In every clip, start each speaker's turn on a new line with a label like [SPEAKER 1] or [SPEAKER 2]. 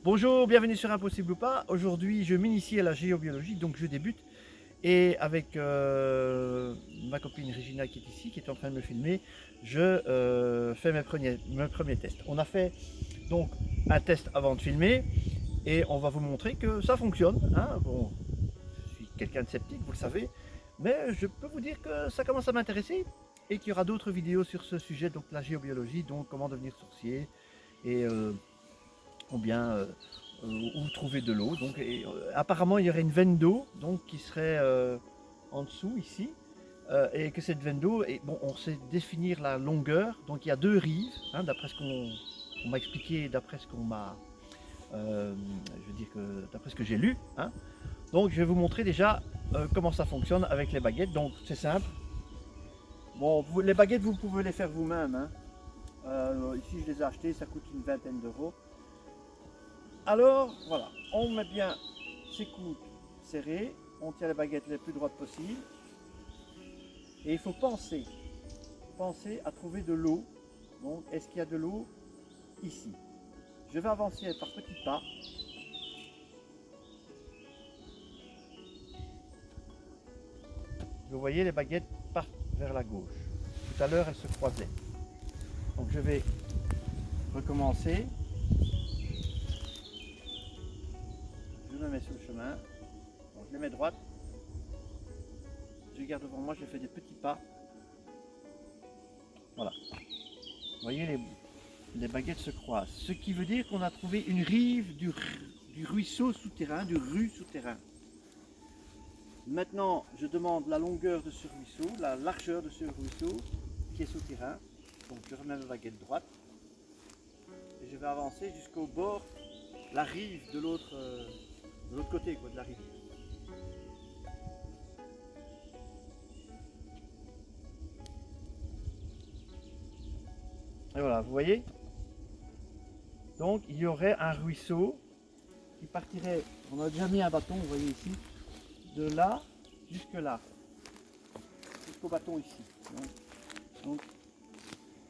[SPEAKER 1] Bonjour, bienvenue sur Impossible ou pas. Aujourd'hui, je m'initie à la géobiologie, donc je débute. Et avec ma copine Regina qui est ici, qui est en train de me filmer, je fais mes premiers tests. On a fait donc un test avant de filmer et on va vous montrer que ça fonctionne. Hein. Bon, je suis quelqu'un de sceptique, vous le savez, mais je peux vous dire que ça commence à m'intéresser et qu'il y aura d'autres vidéos sur ce sujet, donc la géobiologie, donc comment devenir sourcier et où trouver de l'eau. Donc apparemment il y aurait une veine d'eau donc qui serait en dessous ici, et que cette veine d'eau, bon, on sait définir la longueur. Donc il y a deux rives, hein, d'après ce qu'on m'a expliqué, d'après ce qu'on m'a d'après ce que j'ai lu, hein. Donc je vais vous montrer déjà comment ça fonctionne avec les baguettes. Donc c'est simple. Bon, les baguettes vous pouvez les faire vous-même, hein. Ici je les ai achetées, ça coûte une vingtaine d'euros. Alors voilà, on met bien ses coudes serrés, on tient les baguettes les plus droites possibles et il faut penser à trouver de l'eau. Donc est-ce qu'il y a de l'eau ici? Je vais avancer par petits pas. Vous voyez, les baguettes partent vers la gauche. Tout à l'heure elles se croisaient. Donc je vais recommencer. Je me mets sur le chemin, bon, je les mets droites, je garde devant moi, je fais des petits pas, voilà. Vous voyez, les baguettes se croisent, ce qui veut dire qu'on a trouvé une rive du ruisseau souterrain, du rue souterrain. Maintenant, je demande la longueur de ce ruisseau, la largeur de ce ruisseau qui est souterrain. Donc je remets ma baguette droite et je vais avancer jusqu'au bord, la rive de l'autre côté quoi, de la rivière. Et voilà, vous voyez. Donc il y aurait un ruisseau qui partirait, on a déjà mis un bâton, vous voyez ici, de là jusque là, jusqu'au bâton ici. Donc,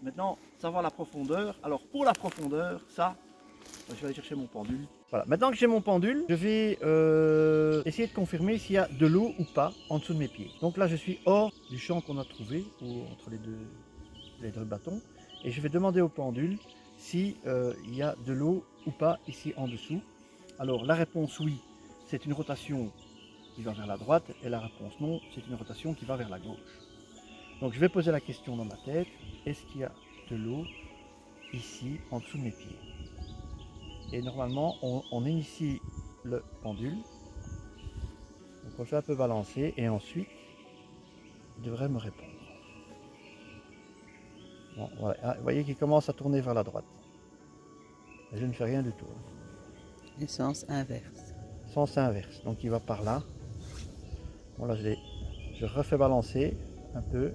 [SPEAKER 1] maintenant, savoir la profondeur. Alors pour la profondeur, ça, je vais aller chercher mon pendule. Voilà, maintenant que j'ai mon pendule, je vais essayer de confirmer s'il y a de l'eau ou pas en dessous de mes pieds. Donc là, je suis hors du champ qu'on a trouvé, ou entre les deux bâtons, et je vais demander au pendule s'il y a de l'eau ou pas ici en dessous. Alors la réponse oui, c'est une rotation qui va vers la droite, et la réponse non, c'est une rotation qui va vers la gauche. Donc je vais poser la question dans ma tête, est-ce qu'il y a de l'eau ici en dessous de mes pieds? Et normalement on initie le pendule, donc on le fait un peu balancer et ensuite il devrait me répondre. Bon, voilà. Vous voyez qu'il commence à tourner vers la droite. Et je ne fais rien du tout.
[SPEAKER 2] Le sens inverse.
[SPEAKER 1] Sens inverse, donc il va par là. Bon là je refais balancer un peu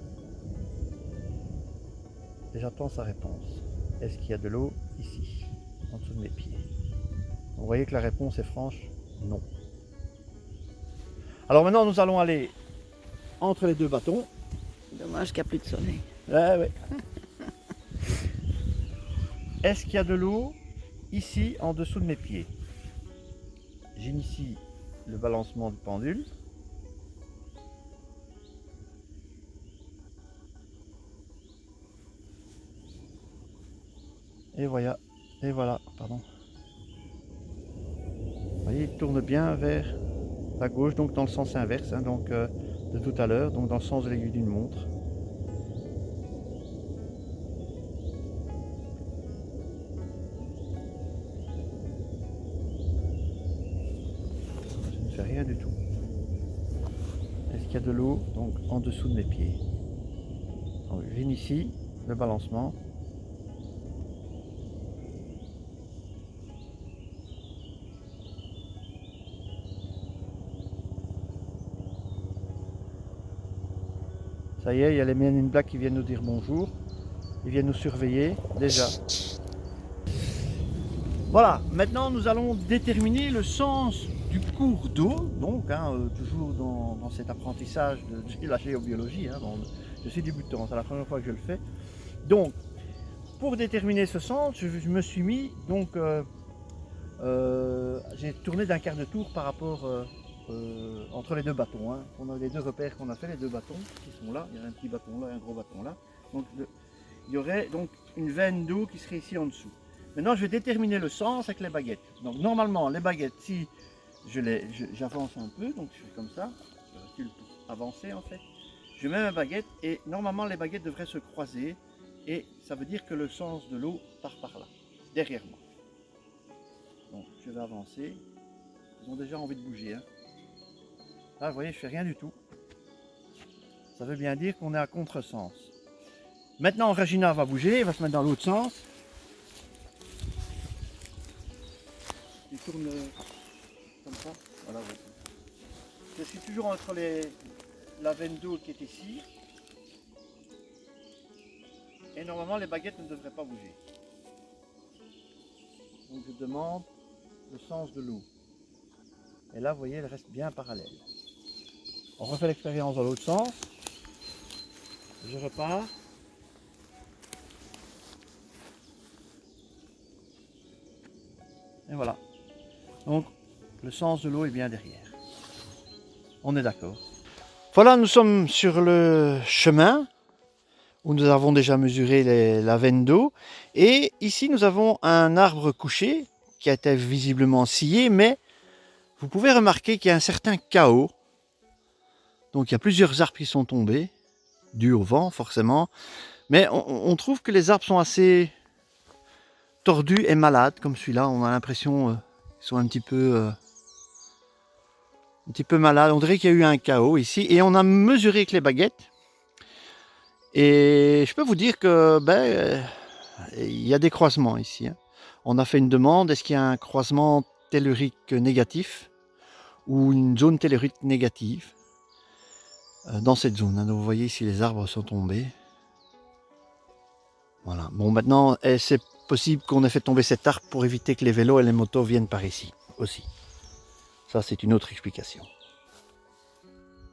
[SPEAKER 1] et j'attends sa réponse. Est-ce qu'il y a de l'eau ici, en dessous de mes pieds? Vous voyez que la réponse est franche, non. Alors maintenant nous allons aller entre les deux bâtons.
[SPEAKER 2] Dommage qu'il n'y a plus de soleil.
[SPEAKER 1] Ouais. Est-ce qu'il y a de l'eau ici en dessous de mes pieds? J'initie le balancement du pendule. Et voilà, pardon. Vous voyez, il tourne bien vers la gauche, donc dans le sens inverse, hein, donc de tout à l'heure, donc dans le sens de l'aiguille d'une montre. Je ne fais rien du tout. Est-ce qu'il y a de l'eau donc en dessous de mes pieds? Donc, j'initie le balancement. Ça y est, il y a les Men in Black qui viennent nous dire bonjour. Ils viennent nous surveiller déjà. Voilà, maintenant nous allons déterminer le sens du cours d'eau. Donc, toujours dans cet apprentissage de la géobiologie. Je suis débutant, c'est la première fois que je le fais. Donc, pour déterminer ce sens, je me suis mis, donc, j'ai tourné d'un quart de tour par rapport entre les deux bâtons. On a les deux repères qu'on a fait, les deux bâtons qui sont là. Il y a un petit bâton là et un gros bâton là. Donc, il y aurait donc une veine d'eau qui serait ici en dessous. Maintenant, je vais déterminer le sens avec les baguettes. Donc, normalement, les baguettes, si j'avance un peu, donc je fais comme ça, je recule pour avancer en fait. Je mets ma baguette et normalement, les baguettes devraient se croiser et ça veut dire que le sens de l'eau part par là, derrière moi. Donc, je vais avancer. Ils ont déjà envie de bouger. Là, vous voyez, je fais rien du tout. Ça veut bien dire qu'on est à contresens. Maintenant, Regina va bouger, elle va se mettre dans l'autre sens. Il tourne comme ça. Voilà, je suis toujours entre la veine d'eau qui est ici. Et normalement, les baguettes ne devraient pas bouger. Donc, je demande le sens de l'eau. Et là, vous voyez, elle reste bien parallèle. On refait l'expérience dans l'autre sens. Je repars. Et voilà. Donc, le sens de l'eau est bien derrière. On est d'accord. Voilà, nous sommes sur le chemin où nous avons déjà mesuré la veine d'eau. Et ici, nous avons un arbre couché qui a été visiblement scié, mais vous pouvez remarquer qu'il y a un certain chaos. Donc, il y a plusieurs arbres qui sont tombés, dus au vent forcément. Mais on trouve que les arbres sont assez tordus et malades, comme celui-là. On a l'impression qu'ils sont un petit peu malades. On dirait qu'il y a eu un chaos ici. Et on a mesuré avec les baguettes. Et je peux vous dire que il y a des croisements ici. On a fait une demande, est-ce qu'il y a un croisement tellurique négatif ou une zone tellurique négative dans cette zone. Donc vous voyez ici les arbres sont tombés. Voilà. Bon, maintenant, c'est possible qu'on ait fait tomber cet arbre pour éviter que les vélos et les motos viennent par ici aussi. Ça, c'est une autre explication.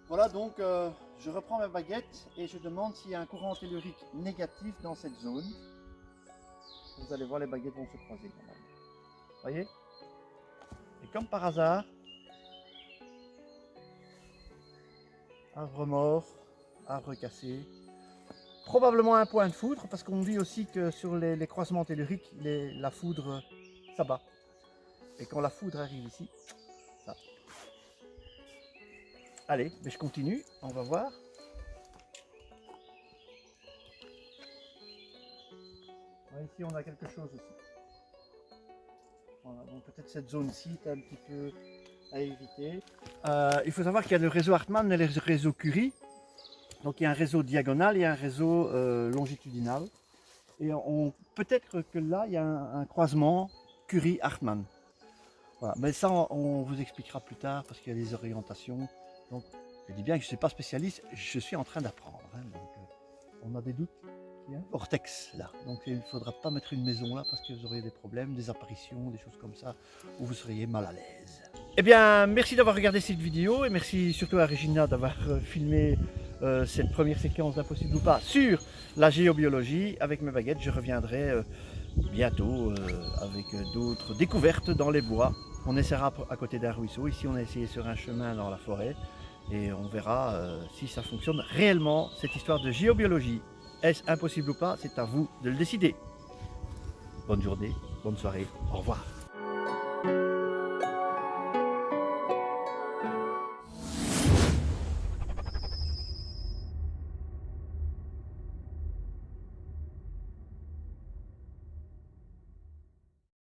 [SPEAKER 1] Voilà, donc je reprends ma baguette et je demande s'il y a un courant tellurique négatif dans cette zone. Vous allez voir, les baguettes vont se croiser. Vous voyez? Et comme par hasard, arbre mort, arbre cassé. Probablement un point de foudre, parce qu'on dit aussi que sur les croisements telluriques, la foudre s'abat. Et quand la foudre arrive ici, ça. Allez, mais je continue, on va voir. Ouais, ici on a quelque chose aussi. Voilà, donc peut-être cette zone-ci est un petit peu à éviter. Il faut savoir qu'il y a le réseau Hartmann et le réseau Curie. Donc il y a un réseau diagonal et un réseau longitudinal. Et peut-être que là, il y a un croisement Curie-Hartmann. Voilà. Mais ça, on vous expliquera plus tard parce qu'il y a des orientations. Donc, je dis bien que je ne suis pas spécialiste, je suis en train d'apprendre. Donc, on a des doutes. Il y a un vortex là. Donc, il ne faudra pas mettre une maison là parce que vous auriez des problèmes, des apparitions, des choses comme ça, où vous seriez mal à l'aise. Eh bien, merci d'avoir regardé cette vidéo et merci surtout à Regina d'avoir filmé cette première séquence d'Impossible ou pas sur la géobiologie avec mes baguettes. Je reviendrai bientôt avec d'autres découvertes dans les bois. On essaiera à côté d'un ruisseau. Ici, on a essayé sur un chemin dans la forêt et on verra si ça fonctionne réellement cette histoire de géobiologie. Est-ce impossible ou pas? C'est à vous de le décider. bonne journée, bonne soirée, au revoir.